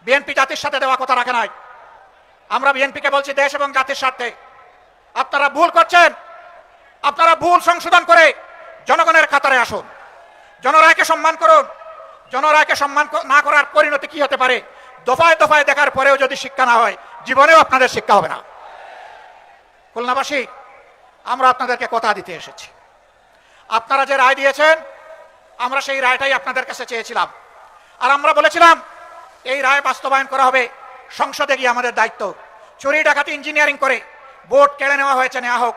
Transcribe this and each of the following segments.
BNP জাতির সাথে দেওয়া কথা রাখে নাই। আমরা বিএনপিকে বলছি দেশ এবং জাতির স্বার্থে আপনারা ভুল করছেন, আপনারা ভুল সংশোধন করে জনগণের কাতারে আসুন, জনরায়কে সম্মান করুন। জনরায়কে সম্মান না করার পরিণতি কি হতে পারে দফায় দফায় দেখার পরেও যদি শিক্ষা না হয়, জীবনেও আপনাদের শিক্ষা হবে না। খুলনাবাসী, আমরা আপনাদেরকে কথা দিতে এসেছি। আপনারা যে রায় দিয়েছেন, আমরা সেই রায়টাই আপনাদের কাছে চেয়েছিলাম। আর আমরা বলেছিলাম এই রায় বাস্তবায়ন করা হবে সংসদে গিয়ে আমাদের দায়িত্ব। চুরি ডাকাতি ইঞ্জিনিয়ারিং করে ভোট কেড়ে নেওয়া হয়েছে, নেওয়া হোক।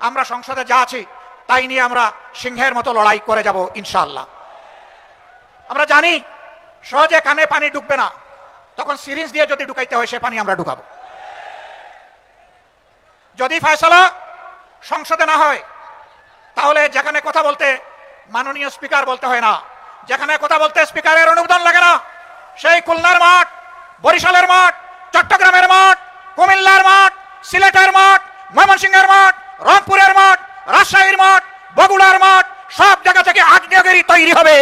আমরা সংসদে যা আছি তাই নিয়ে আমরা সিংহের মতো লড়াই করে যাব ইনশাআল্লাহ। আমরা জানি সহজে কানে পানি ঢুকবে না, তখন সিরিঞ্জ দিয়ে যদি ঢুকাইতে হয় সে পানি আমরা ঢুকাবো। যদি ফয়সালা সংসদে না হয়, তাহলে যেখানে কথা বলতে মাননীয় স্পিকার বলতে হয় না, যেখানে কথা বলতে স্পিকারের অনুমোদন লাগে না, সেই খুলনার মাঠ, বরিশালের মাঠ, চট্টগ্রামের মাঠ, কুমিল্লার মাঠ, সিলেটের মাঠ, ময়মনসিংহের মাঠ, রংপুরের মাঠ, রাজশাহীর মাঠ, বগুড়ার মাঠ, সব জায়গা থেকে আগ্নেয়গিরি তৈরি হবে।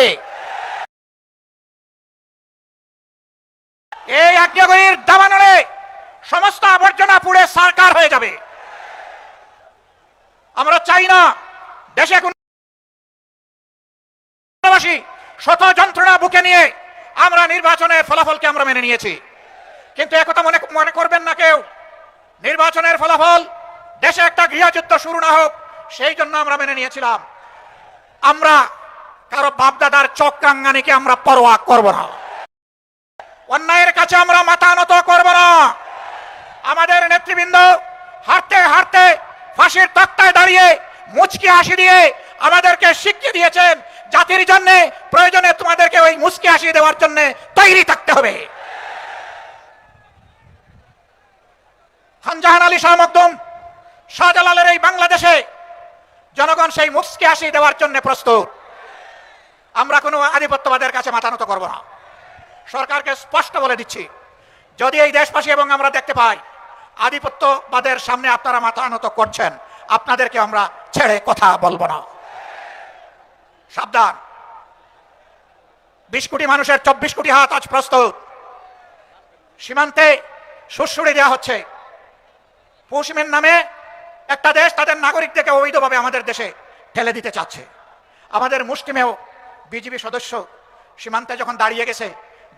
এই আগ্নেয়গিরির দাবানলে সমস্ত আবর্জনা পুড়ে সারকার হয়ে যাবে। আমরা চাই না দেশে কোন শত যন্ত্রণা বুকে নিয়ে আমরা নির্বাচনের ফলাফলকে আমরা মেনে নিয়েছি, কিন্তু একথা মনে করবেন না কেউ, নির্বাচনের ফলাফল দেশে একটা গৃহযুদ্ধ শুরু না হোক সেই জন্য আমরা মেনে নিয়েছিলাম। আমরা কারো বাপদাদার চক্রাঙ্গানিকে আমরা পরোয়া করব না, অন্যায়ের কাছে আমরা মাথা নত করব না। আমাদের নেতৃবৃন্দ হাঁটতে হাঁটতে ফাঁসির তক্তায় দাঁড়িয়ে মুচকি হাসি দিয়ে আমাদেরকে শিখিয়ে দিয়েছেন, জাতির জন্য প্রয়োজনে তোমাদেরকে ওই মুচকি হাসি দেওয়ার জন্য তৈরি থাকতে হবে। খানজাহান আলী শাহ মখদুম, শাহজালালের এই বাংলাদেশে জনগণ সেই মুচকি হাসি দেওয়ার জন্য প্রস্তুত। আমরা কোনো আধিপত্যবাদের কাছে মাথা নত করব না। সরকারকে স্পষ্ট বলে দিচ্ছি, যদি এই দেশবাসী এবং আমরা দেখতে পাই আধিপত্যবাদের সামনে আপনারা মাথা নত করছেন, আপনাদেরকে আমরা ছেড়ে কথা বলবো না। সাবধান, 20 কোটি মানুষের 24 কোটি হাত আজ প্রস্তুত। সীমান্তে সুড়সুড়ি দেওয়া হচ্ছে। পশ্চিমের নামে একটা দেশ তাদের নাগরিকদেরকে অবৈধভাবে আমাদের দেশে ঠেলে দিতে চাচ্ছে। আমাদের মুষ্টিমেয় বিজিবি সদস্য সীমান্তে যখন দাঁড়িয়ে গেছে,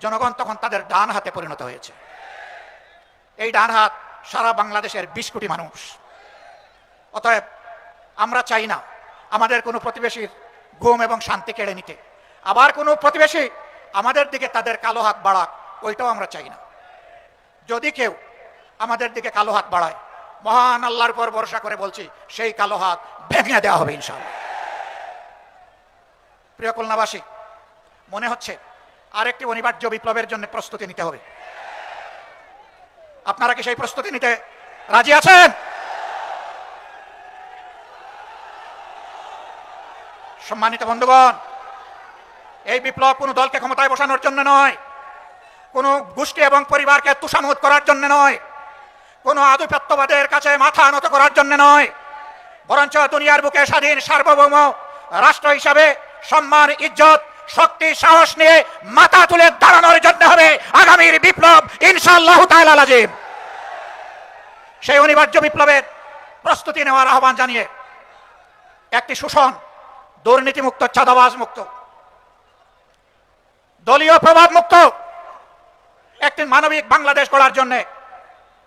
জনগণ তখন তাদের ডান হাতে পরিণত হয়েছে। এই ডান হাত সারা বাংলাদেশের 20 কোটি মানুষ। অতএব আমরা চাই না আমাদের কোনো প্রতিবেশীর ঘুম এবং শান্তি কেড়ে নিতে, আবার কোনো প্রতিবেশী আমাদের দিকে তাদের কালো হাত বাড়াক, ওইটাও আমরা চাই না। যদি কেউ আমাদের দিকে কালো হাত বাড়ায়, মহান আল্লাহর উপর ভরসা করে বলছি, সেই কালো হাত ভেঙে দেওয়া হবে ইনশাআল্লাহ। প্রিয় খুলনাবাসী, মনে হচ্ছে আরেকটি অনিবার্য বিপ্লবের জন্য প্রস্তুতি নিতে হবে। আপনারা কি সেই প্রস্তুতি নিতে রাজি আছেন? সম্মানিত বন্ধুগণ, এই বিপ্লব কোনো দলকে ক্ষমতায় বসানোর জন্য নয়, কোনো গোষ্ঠী এবং পরিবারকে তুষামোদ করার জন্য নয়, কোনো আধিপত্যবাদের কাছে মাথা নত করার জন্য নয়, বরঞ্চ দুনিয়ার বুকে স্বাধীন সার্বভৌম রাষ্ট্র হিসাবে সম্মান, ইজ্জত, শক্তি, সাহস নিয়ে মাথা তুলে দাঁড়ানোর জন্য হবে আগামীর বিপ্লব ইনশাআল্লাহু তাআলা লাজিম। সেই অনিবার্য বিপ্লবের প্রস্তুতি নেওয়ার আহ্বান জানিয়ে একটি শোষণ, দুর্নীতিমুক্ত, চাঁদাবাজ মুক্ত, দলীয় প্রভাব মুক্ত একটি মানবিক বাংলাদেশ গড়ার জন্য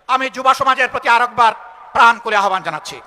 আমি যুব সমাজের প্রতি আরেকবার প্রাণ খুলে আহ্বান জানাচ্ছি।